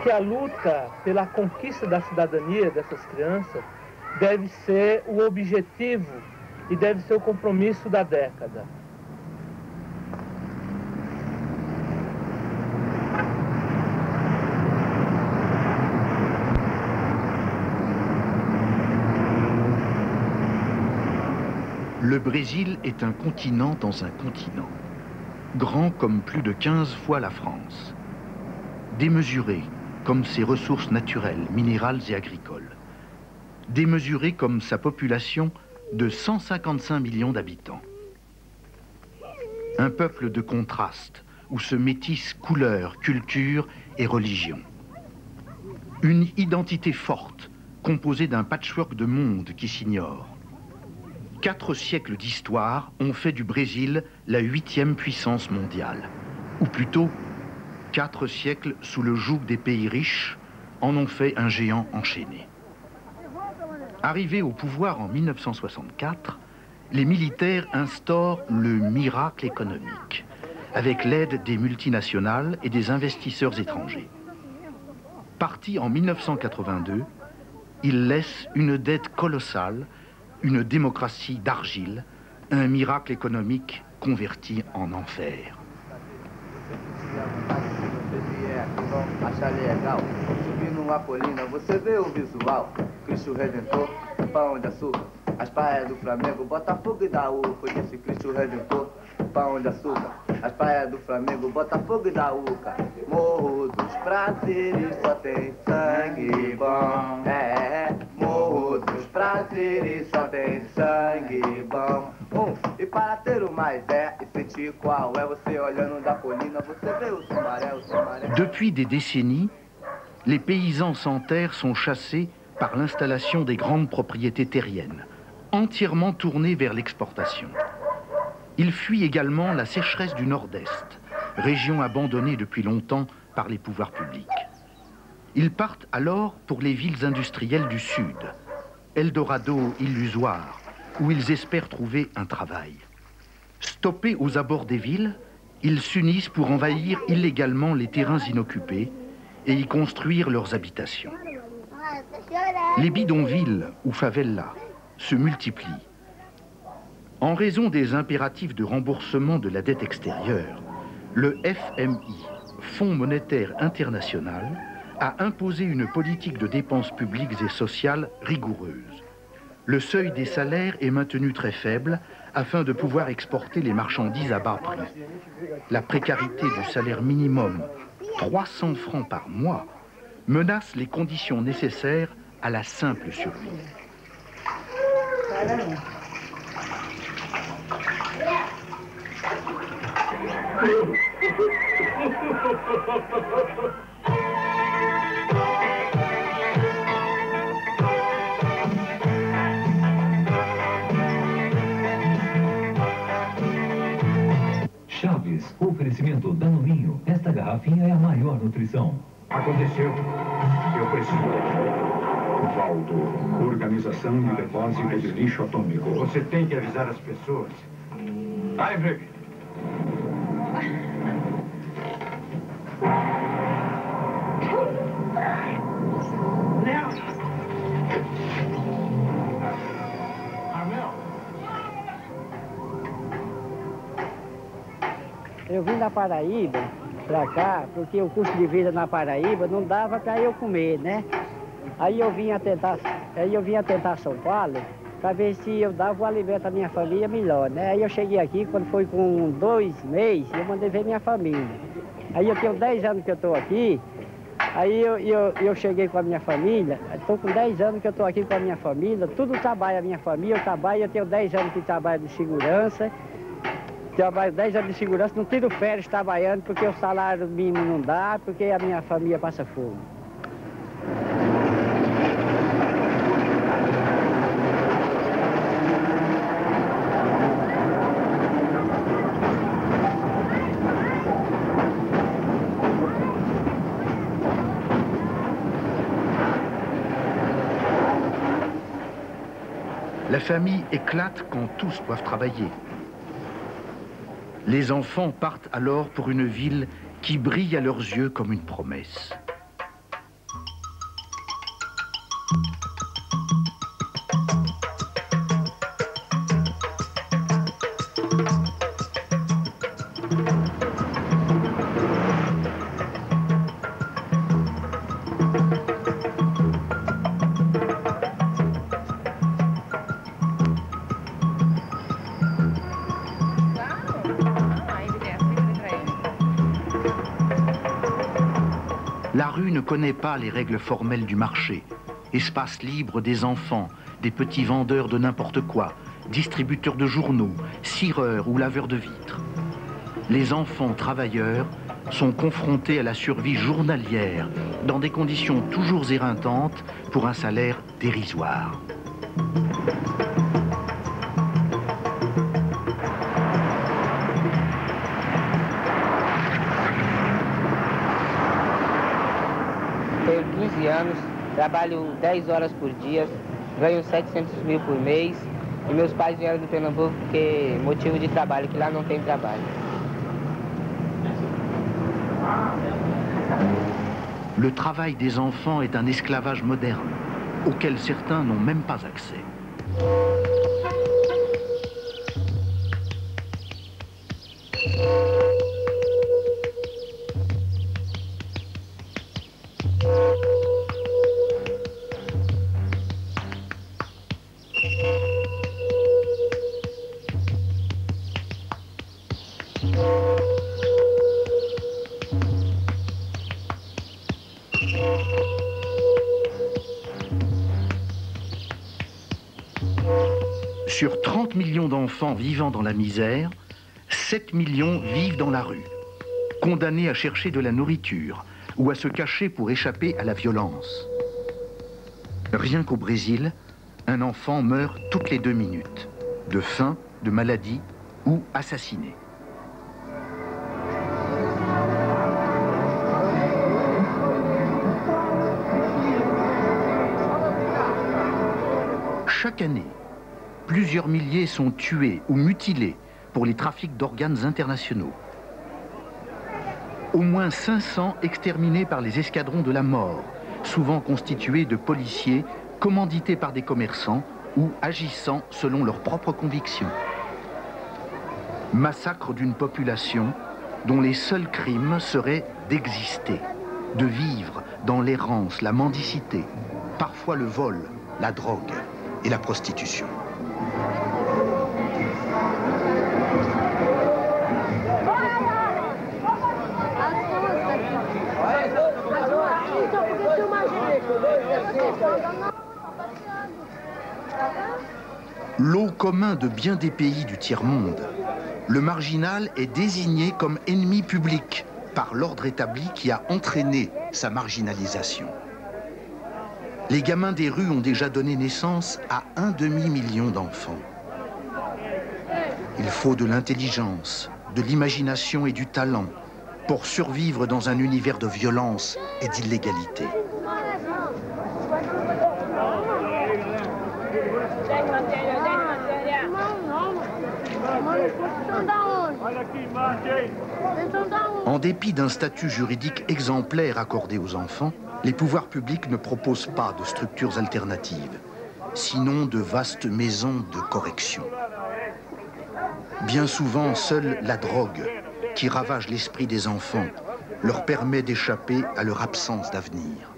que a luta pela conquista da cidadania dessas crianças deve ser o objetivo e deve ser o compromisso da década. Le Brésil est un continent dans un continent, grand comme plus de 15 fois la France, démesuré comme ses ressources naturelles, minérales et agricoles, démesuré comme sa population de 155 millions d'habitants. Un peuple de contrastes où se métissent couleurs, culture et religion. Une identité forte composée d'un patchwork de mondes qui s'ignorent. 4 siècles d'histoire ont fait du Brésil la 8e puissance mondiale. Ou plutôt, 4 siècles sous le joug des pays riches en ont fait un géant enchaîné. Arrivés au pouvoir en 1964, les militaires instaurent le miracle économique, avec l'aide des multinationales et des investisseurs étrangers. Partis en 1982, ils laissent une dette colossale, une démocratie d'argile, un miracle économique converti en enfer. Achar legal, subir numa colina, você vê o visual, Cristo Redentor, pão de açúcar, as praias do Flamengo, Botafogo e Daú, conhece Cristo Redentor, pão de açúcar, as praias do Flamengo, Botafogo e Daúca, Morro dos Prazeres só tem sangue bom, Morro dos Prazeres só tem sangue bom. E para ter o mais e sentir qual é, você olhando da colina, você vê o Sumaré, o Sumaré. Depuis des décennies, les paysans sans terre sont chassés par l'installation des grandes propriétés terriennes, entièrement tournées vers l'exportation. Ils fuient également la sécheresse du Nord-Est, région abandonnée depuis longtemps par les pouvoirs publics. Ils partent alors pour les villes industrielles du Sud, Eldorado illusoire, où ils espèrent trouver un travail. Stoppés aux abords des villes, ils s'unissent pour envahir illégalement les terrains inoccupés et y construire leurs habitations. Les bidonvilles ou favelas se multiplient. En raison des impératifs de remboursement de la dette extérieure, le FMI, Fonds monétaire international, a imposé une politique de dépenses publiques et sociales rigoureuse. Le seuil des salaires est maintenu très faible afin de pouvoir exporter les marchandises à bas prix. La précarité du salaire minimum, 300 francs par mois, menace les conditions nécessaires à la simple survie. Chaves, oferecimento Danoninho. Esta garrafinha é a maior nutrição. Aconteceu. Eu preciso. Valdo, organização e depósito de lixo atômico. Você tem que avisar as pessoas. Vai, Breve. Eu vim da Paraíba pra cá, porque o custo de vida na Paraíba não dava para eu comer, né? Aí eu vinha tentar São Paulo para ver se eu dava o alimento à minha família melhor, né? Aí eu cheguei aqui, quando foi com 2 meses, eu mandei ver minha família. Aí eu tenho 10 anos que eu estou aqui, aí eu cheguei com a minha família, estou com 10 anos que eu estou aqui com a minha família, tudo trabalha a minha família, eu trabalho, eu tenho 10 anos que trabalho de segurança, trabalho 10 anos de segurança, não tiro férias trabalhando porque o salário mínimo não dá, porque a minha família passa fome. La famille éclate quand tous doivent travailler. Les enfants partent alors pour une ville qui brille à leurs yeux comme une promesse. La rue ne connaît pas les règles formelles du marché. Espace libre des enfants, des petits vendeurs de n'importe quoi, distributeurs de journaux, cireurs ou laveurs de vitres. Les enfants travailleurs sont confrontés à la survie journalière dans des conditions toujours éreintantes pour un salaire dérisoire. Tenho 15 anos, trabalho 10 horas por dia, ganho 700 mil por mês e meus pais vieram do Pernambuco porque motivo de trabalho, que lá não tem trabalho. Le travail des enfants est un esclavage moderne, auquel certains n'ont même pas accès. Sur 30 millions d'enfants vivant dans la misère, 7 millions vivent dans la rue, condamnés à chercher de la nourriture ou à se cacher pour échapper à la violence. Rien qu'au Brésil, un enfant meurt toutes les 2 minutes, de faim, de maladie ou assassiné. Chaque année, plusieurs milliers sont tués ou mutilés pour les trafics d'organes internationaux. Au moins 500 exterminés par les escadrons de la mort, souvent constitués de policiers commandités par des commerçants ou agissant selon leurs propres convictions. Massacre d'une population dont les seuls crimes seraient d'exister, de vivre dans l'errance, la mendicité, parfois le vol, la drogue et la prostitution. Lot commun de bien des pays du tiers-monde, le marginal est désigné comme ennemi public par l'ordre établi qui a entraîné sa marginalisation. Les gamins des rues ont déjà donné naissance à 1 demi-million d'enfants. Il faut de l'intelligence, de l'imagination et du talent pour survivre dans un univers de violence et d'illégalité. En dépit d'un statut juridique exemplaire accordé aux enfants, les pouvoirs publics ne proposent pas de structures alternatives, sinon de vastes maisons de correction. Bien souvent, seule la drogue, qui ravage l'esprit des enfants, leur permet d'échapper à leur absence d'avenir.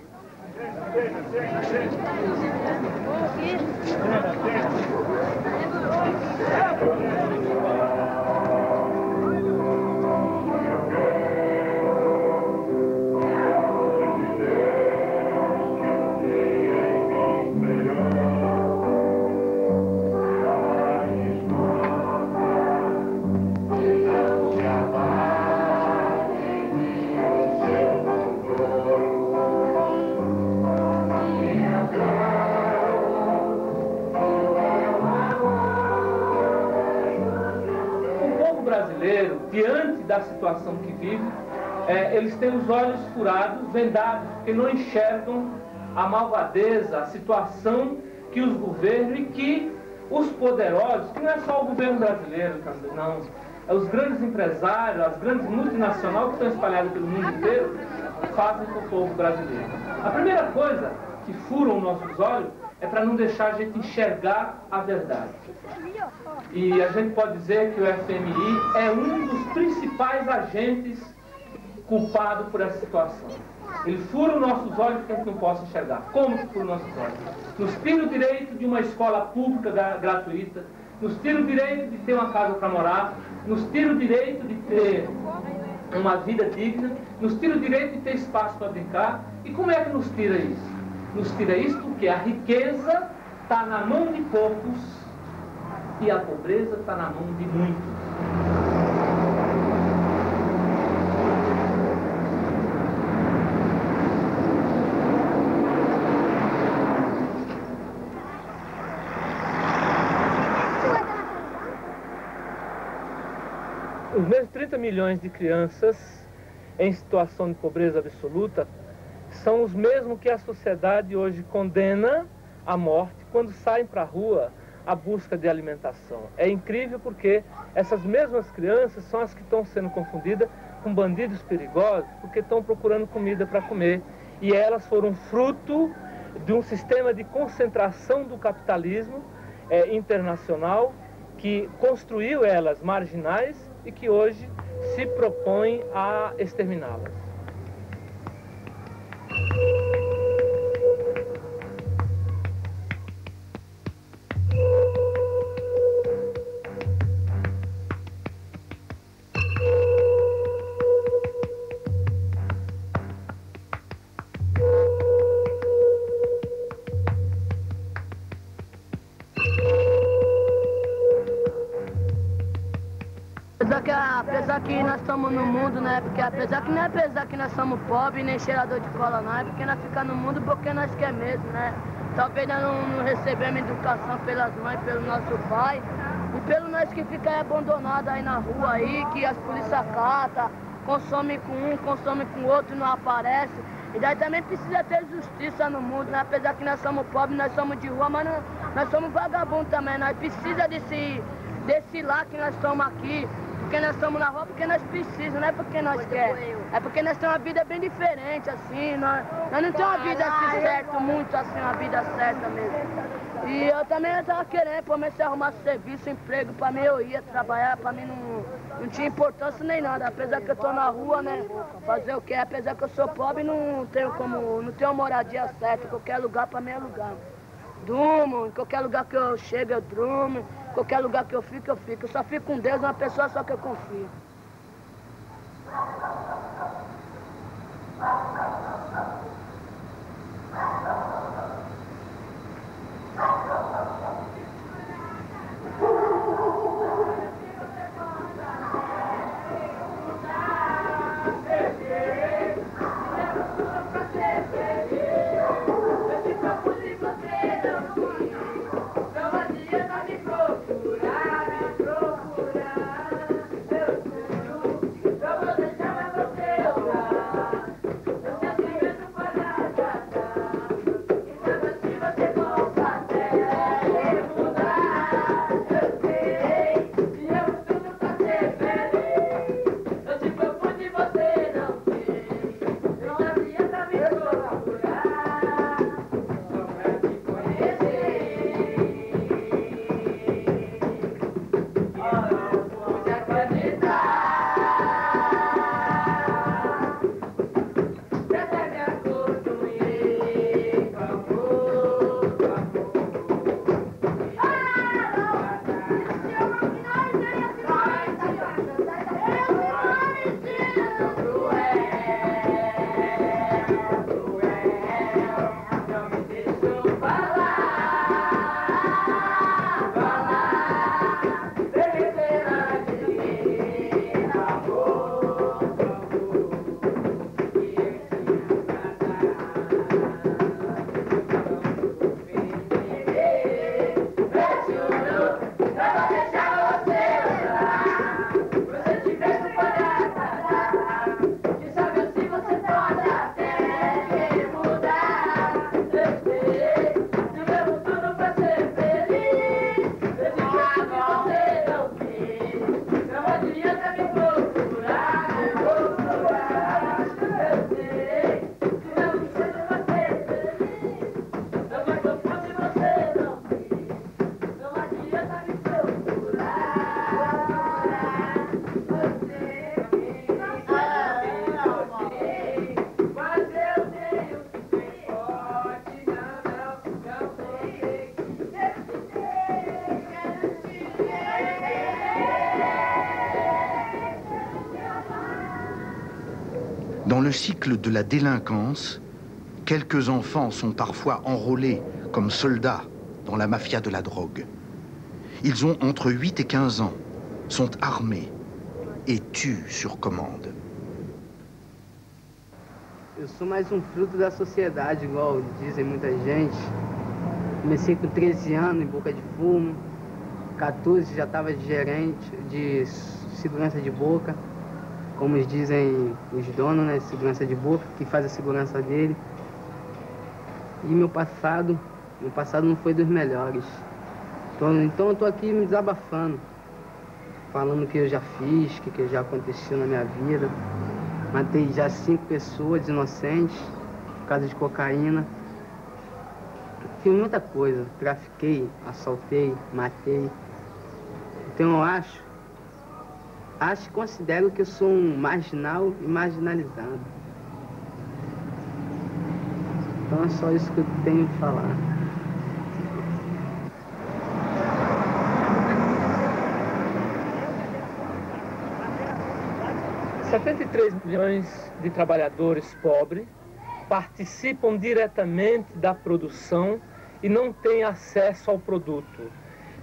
Diante da situação que vive, eles têm os olhos furados, vendados, porque não enxergam a malvadeza, a situação que os governos e que os poderosos, que não é só o governo brasileiro, não, é os grandes empresários, as grandes multinacionais que estão espalhadas pelo mundo inteiro, fazem com o povo brasileiro. A primeira coisa que furam nossos olhos é para não deixar a gente enxergar a verdade. E a gente pode dizer que o FMI é um dos principais agentes culpados por essa situação. Ele fura os nossos olhos para que a gente não possa enxergar. Como que fura os nossos olhos? Nos tira o direito de uma escola pública gratuita, nos tira o direito de ter uma casa para morar, nos tira o direito de ter uma vida digna, nos tira o direito de ter espaço para brincar. E como é que nos tira isso? Nos tira isso porque a riqueza está na mão de poucos e a pobreza está na mão de muitos. Os mesmos 30 milhões de crianças em situação de pobreza absoluta são os mesmos que a sociedade hoje condena à morte quando saem para a rua à busca de alimentação. É incrível porque essas mesmas crianças são as que estão sendo confundidas com bandidos perigosos porque estão procurando comida para comer. E elas foram fruto de um sistema de concentração do capitalismo internacional que construiu elas marginais e que hoje se propõe a exterminá-las. Apesar que nós estamos no mundo, né? Porque apesar que nós somos pobres, nem cheirador de cola não, é porque nós ficamos no mundo porque nós quer mesmo, né? Talvez nós não recebemos educação pelas mães, pelo nosso pai, e pelo nós que fica aí abandonado aí na rua aí, que as polícias catam, consome com um, consome com o outro e não aparece. E daí também precisa ter justiça no mundo, né? Apesar que nós somos pobres, nós somos de rua, mas nós somos vagabundos também, nós precisamos desse lá que nós estamos aqui. Porque nós estamos na rua, porque nós precisamos, não é porque nós queremos. É porque nós temos uma vida bem diferente, assim. Nós não temos uma vida assim certa, muito assim, uma vida certa mesmo. E eu também estava querendo, comecei a arrumar serviço, emprego, para mim eu ia trabalhar, para mim não tinha importância nem nada. Apesar que eu estou na rua, né, fazer o quê? Apesar que eu sou pobre, não tenho moradia certa, qualquer lugar para mim é lugar. Durmo, em qualquer lugar que eu chego eu durmo. Qualquer lugar que eu fico, eu fico. Eu só fico com Deus, uma pessoa só que eu confio. Dans le cycle de la délinquance, quelques enfants sont parfois enrôlés comme soldats dans la mafia de la drogue. Ils ont entre 8 et 15 ans, sont armés et tuent sur commande. Eu sou mais fruto da sociedade, igual dizem muita gente. Comecei com 13 anos em boca de fumo, 14 já estava de gerente de segurança de boca, como dizem os donos, né, de segurança de boca, que faz a segurança dele. E meu passado não foi dos melhores. Então eu estou aqui me desabafando, falando o que eu já fiz, o que já aconteceu na minha vida. Matei já 5 pessoas inocentes por causa de cocaína. Fiz muita coisa, trafiquei, assaltei, matei. Então eu acho e considero que eu sou um marginal e marginalizado. Então é só isso que eu tenho que falar. – 73 milhões de trabalhadores pobres participam diretamente da produção e não têm acesso ao produto.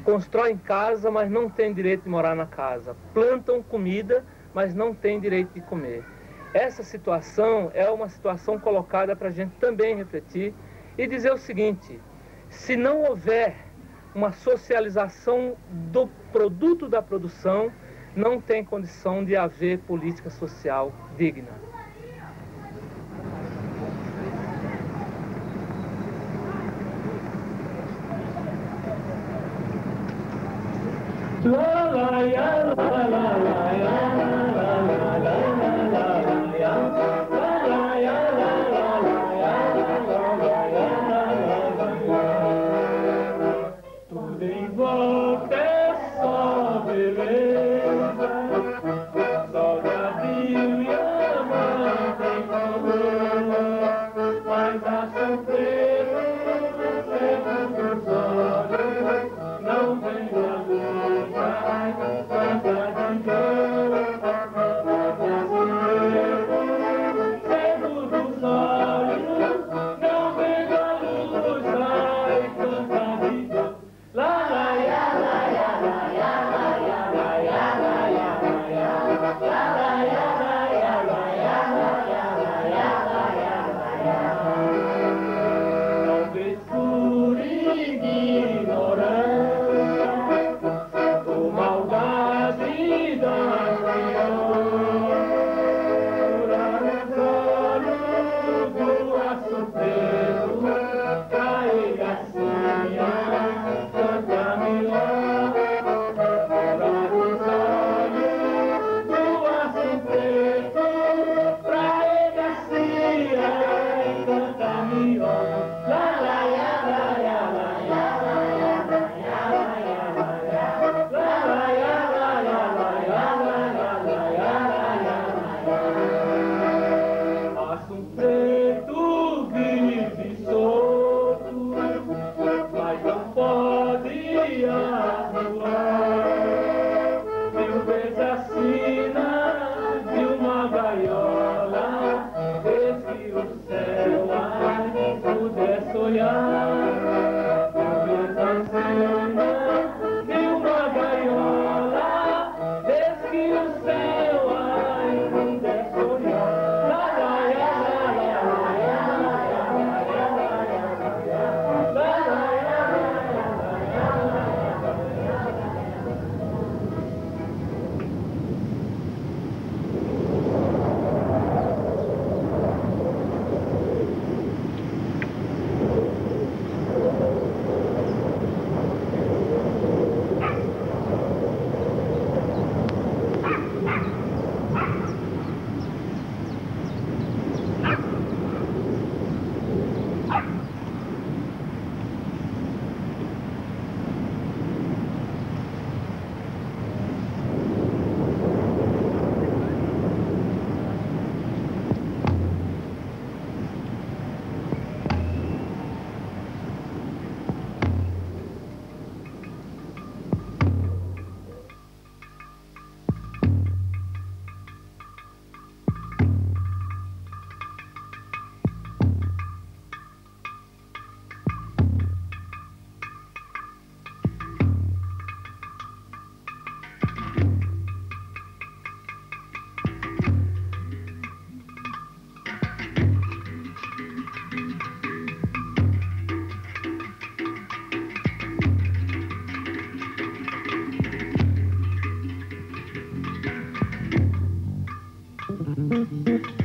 Constroem casa, mas não têm direito de morar na casa. Plantam comida, mas não têm direito de comer. Essa situação é uma situação colocada para a gente também refletir e dizer o seguinte: se não houver uma socialização do produto da produção, não tem condição de haver política social digna. Tudo em volta é só beleza, só Brasil e amor tem color, mas a surpresa sempre dos olhos não vem da luz, mas da Música